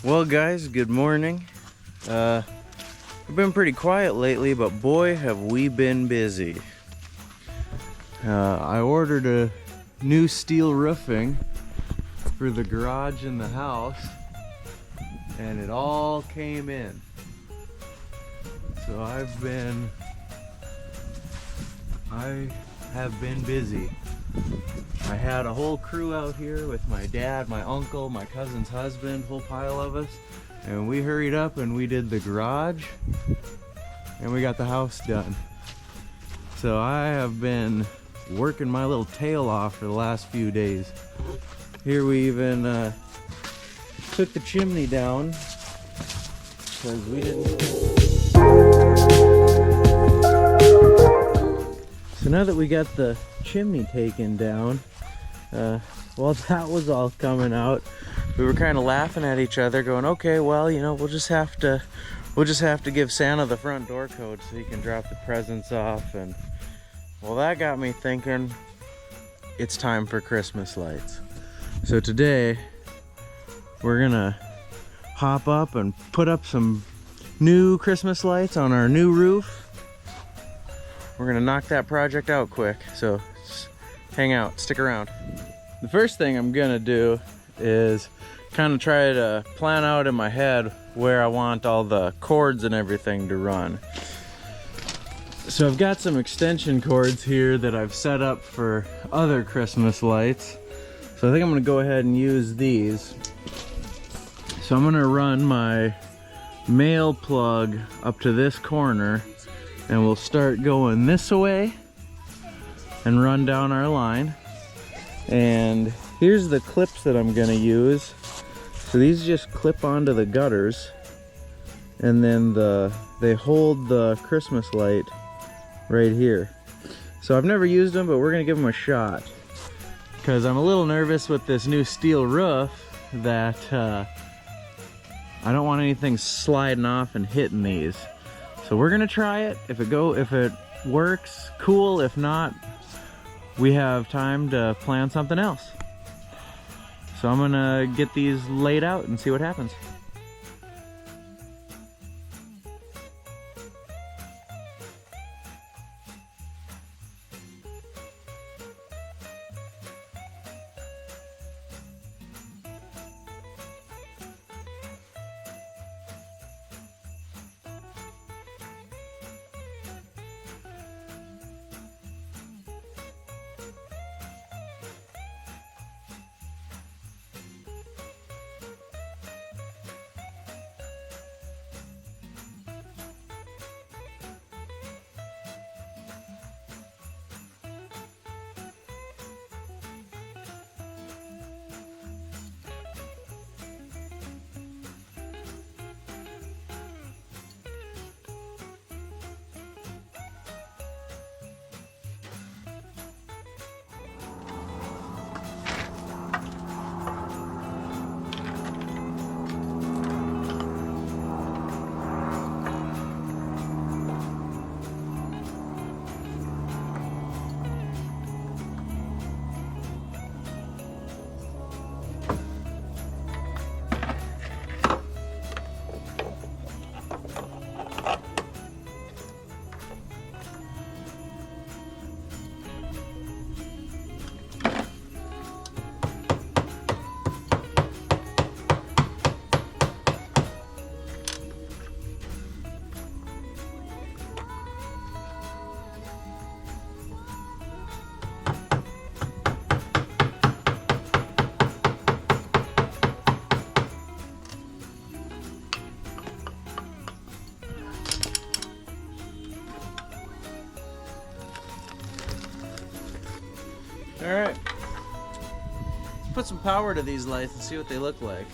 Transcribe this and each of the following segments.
Well guys, good morning. I've been pretty quiet lately, but boy have we been busy. I ordered a new steel roofing for the garage and the house, and it all came in. So I have been busy. I had a whole crew out here with my dad, my uncle, my cousin's husband, whole pile of us, and we hurried up and we did the garage and we got the house done. So I have been working my little tail off for the last few days. Here we even took the chimney down because we didn't. So now that we got the chimney taken down, while that was all coming out, we were kind of laughing at each other going, okay, well, you know, we'll just have to give Santa the front door code so he can drop the presents off. And well, that got me thinking, it's time for Christmas lights. So today we're gonna hop up and put up some new Christmas lights on our new roof. We're gonna knock that project out quick, so hang out, stick around. The first thing I'm gonna do is kind of try to plan out in my head where I want all the cords and everything to run. So I've got some extension cords here that I've set up for other Christmas lights. So I think I'm gonna go ahead and use these. So I'm gonna run my male plug up to this corner, and we'll start going this way and run down our line. And here's the clips that I'm gonna use. So these just clip onto the gutters, and then they hold the Christmas light right here. So I've never used them, but we're gonna give them a shot because I'm a little nervous with this new steel roof that I don't want anything sliding off and hitting these. So we're gonna try it. If it works, cool. If not, we have time to plan something else. So I'm gonna get these laid out and see what happens. All right, let's put some power to these lights and see what they look like.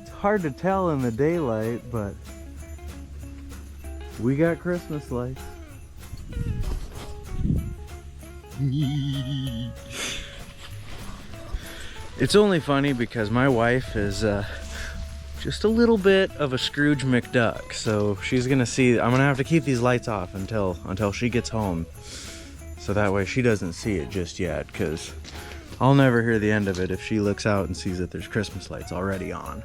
It's hard to tell in the daylight, but we got Christmas lights. It's only funny because my wife is just a little bit of a Scrooge McDuck, so she's gonna see. I'm gonna have to keep these lights off until she gets home, so that way she doesn't see it just yet, because I'll never hear the end of it if she looks out and sees that there's Christmas lights already on.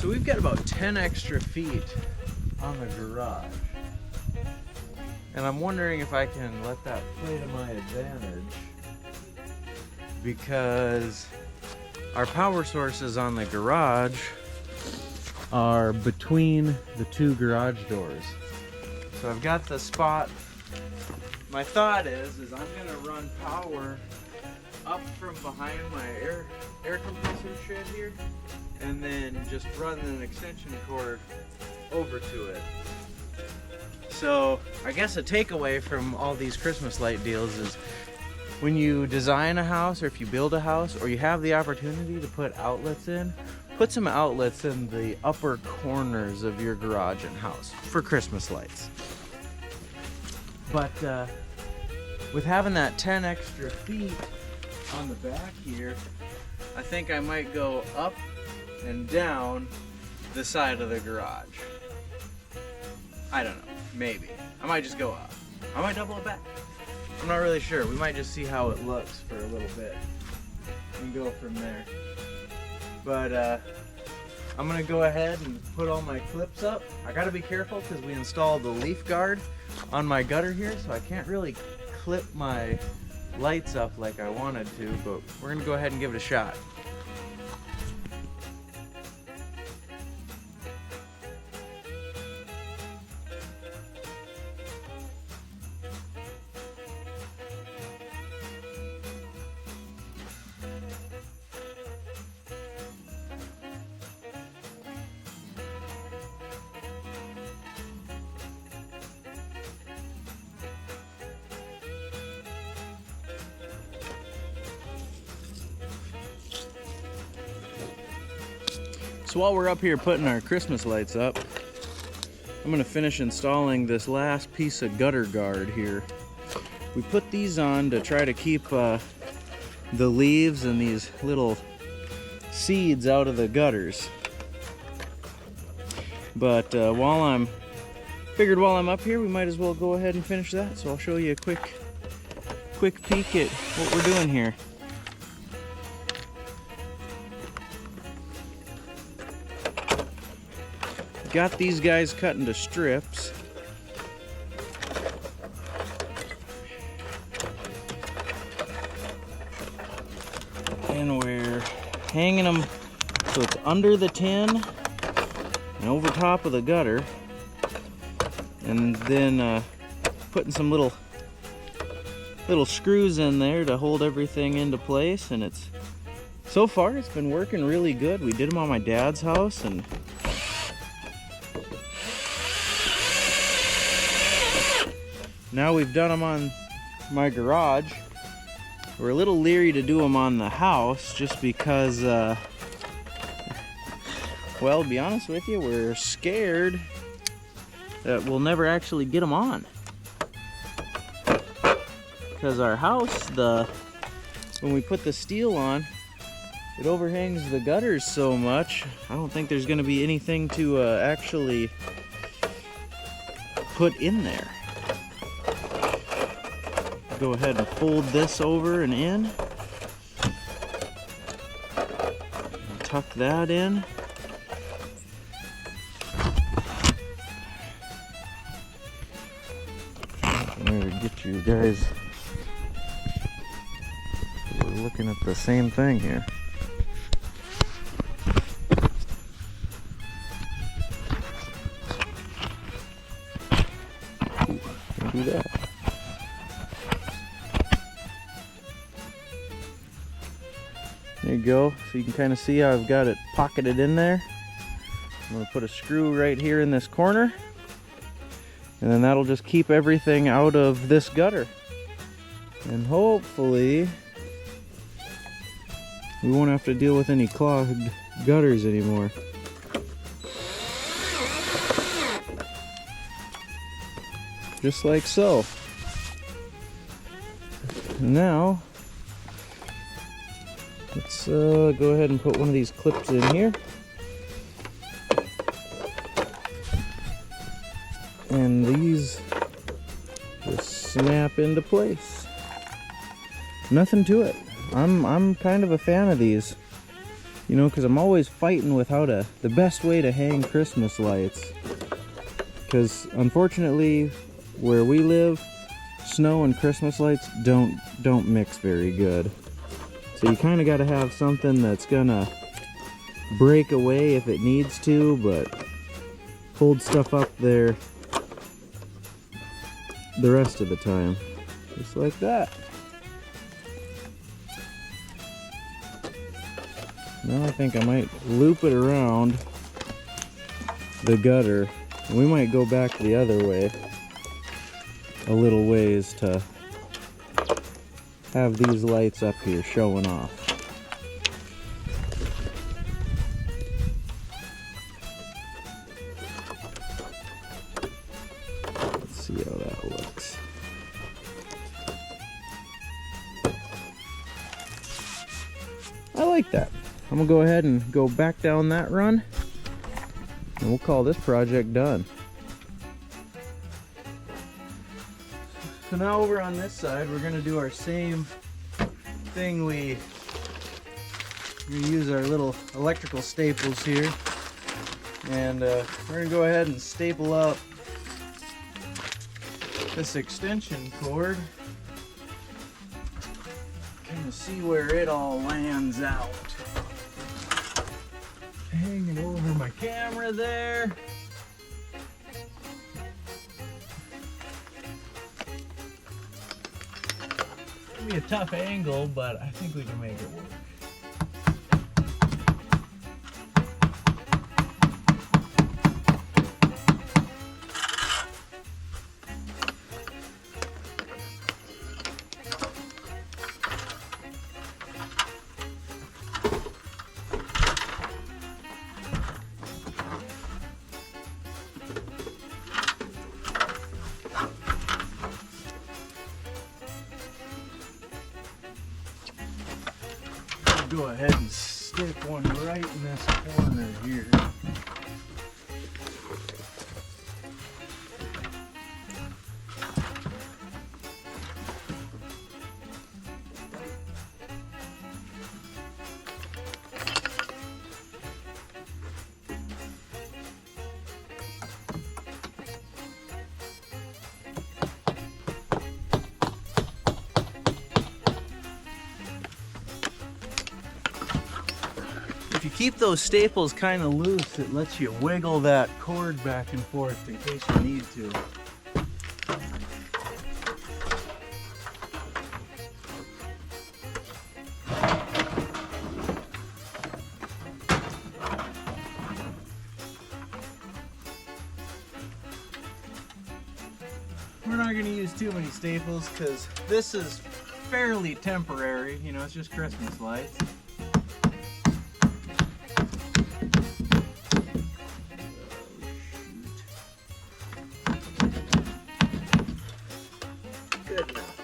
So we've got about 10 extra feet on the garage. And I'm wondering if I can let that play to my advantage, because our power sources on the garage are between the two garage doors. So I've got the spot. My thought is I'm gonna run power up from behind my air compressor shed here, and then just run an extension cord over to it. So I guess a takeaway from all these Christmas light deals is when you design a house, or if you build a house, or you have the opportunity to put outlets in, put some outlets in the upper corners of your garage and house for Christmas lights. But with having that 10 extra feet on the back here, I think I might go up and down the side of the garage. I don't know, maybe. I might just go up. I might double it back. I'm not really sure. We might just see how it looks for a little bit and go from there. But I'm gonna go ahead and put all my clips up. I gotta be careful because we installed the leaf guard on my gutter here, so I can't really clip my lights up like I wanted to, but we're gonna go ahead and give it a shot. So while we're up here putting our Christmas lights up, I'm gonna finish installing this last piece of gutter guard here. We put these on to try to keep the leaves and these little seeds out of the gutters. But while I'm up here, we might as well go ahead and finish that. So I'll show you a quick peek at what we're doing here. Got these guys cut into strips. And we're hanging them so it's under the tin and over top of the gutter. And then putting some little screws in there to hold everything into place. And so far it's been working really good. We did them on my dad's house, and now we've done them on my garage. We're a little leery to do them on the house just because, well, to be honest with you, we're scared that we'll never actually get them on. Because our house, when we put the steel on, it overhangs the gutters so much, I don't think there's going to be anything to actually put in there. Go ahead and fold this over and in. Tuck that in. I'm going to get you guys. We're looking looking at the same thing here. Do that. There you go. So you can kind of see how I've got it pocketed in there. I'm going to put a screw right here in this corner, and then that'll just keep everything out of this gutter. And hopefully we won't have to deal with any clogged gutters anymore. Just like so. Now, let's go ahead and put one of these clips in here. And these just snap into place. Nothing to it. I'm kind of a fan of these, you know, because I'm always fighting with how the best way to hang Christmas lights. Because unfortunately, where we live, snow and Christmas lights don't mix very good. So you kind of got to have something that's gonna break away if it needs to, but hold stuff up there the rest of the time, just like that. Now I think I might loop it around the gutter. We might go back the other way a little ways to have these lights up here showing off. Let's see how that looks. I like that. I'm gonna go ahead and go back down that run, and we'll call this project done. So now over on this side, we're gonna do our same thing. We're gonna use our little electrical staples here, and we're gonna go ahead and staple up this extension cord. Kind of see where it all lands out. Hanging over my camera there. It'll be a tough angle, but I think we can make it work. Go ahead and stick one right in this corner here. If you keep those staples kind of loose, it lets you wiggle that cord back and forth in case you need to. We're not going to use too many staples because this is fairly temporary, you know, it's just Christmas lights. Good enough.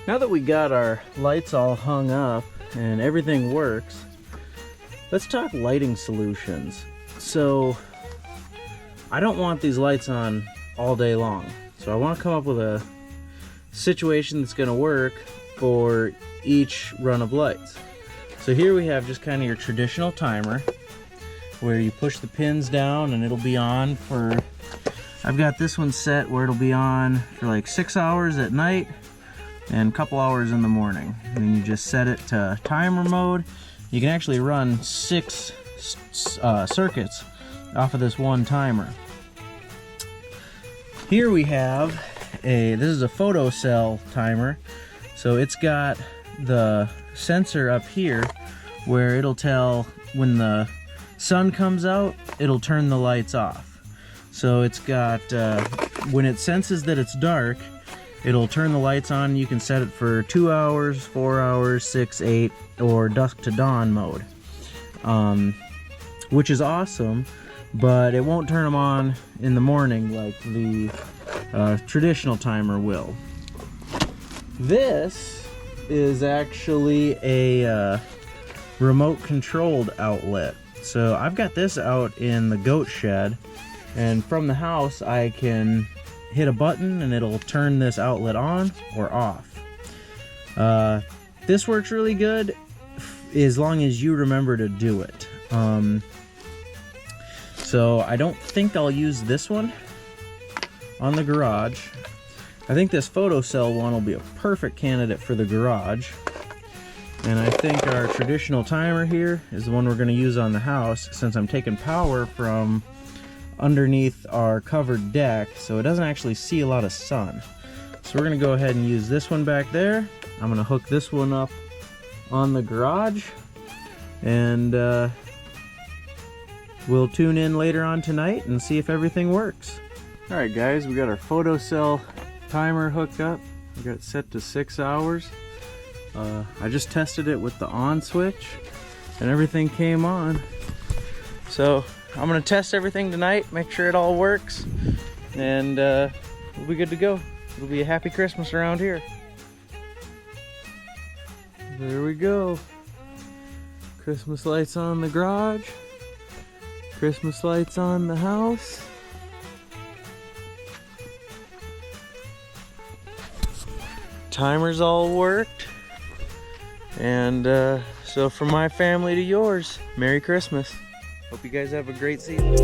Now that we got our lights all hung up and everything works, let's talk lighting solutions. So I don't want these lights on all day long. So I want to come up with a situation that's going to work for each run of lights. So here we have just kind of your traditional timer where you push the pins down and it'll be on for, I've got this one set where it'll be on for like 6 hours at night and a couple hours in the morning. And then you just set it to timer mode. You can actually run 6 circuits off of this one timer. Here we have this is a photocell timer. So it's got the sensor up here where it'll tell when the sun comes out, it'll turn the lights off. So it's got, when it senses that it's dark, it'll turn the lights on. You can set it for 2 hours, 4 hours, 6, 8, or dusk to dawn mode, which is awesome, but it won't turn them on in the morning like the traditional timer will. This is actually a remote controlled outlet. So I've got this out in the goat shed, and from the house I can hit a button and it'll turn this outlet on or off. This works really good as long as you remember to do it. So I don't think I'll use this one on the garage. I think this photocell one will be a perfect candidate for the garage. And I think our traditional timer here is the one we're going to use on the house, since I'm taking power from underneath our covered deck, so it doesn't actually see a lot of sun. So we're going to go ahead and use this one back there. I'm going to hook this one up on the garage, and we'll tune in later on tonight and see if everything works. Alright guys, we got our photocell timer hooked up. We got it set to 6 hours. I just tested it with the on switch and everything came on. So I'm gonna test everything tonight, make sure it all works, and we'll be good to go. It'll be a happy Christmas around here. There we go. Christmas lights on the garage. Christmas lights on the house. Timers all worked. And so from my family to yours, Merry Christmas. Hope you guys have a great season.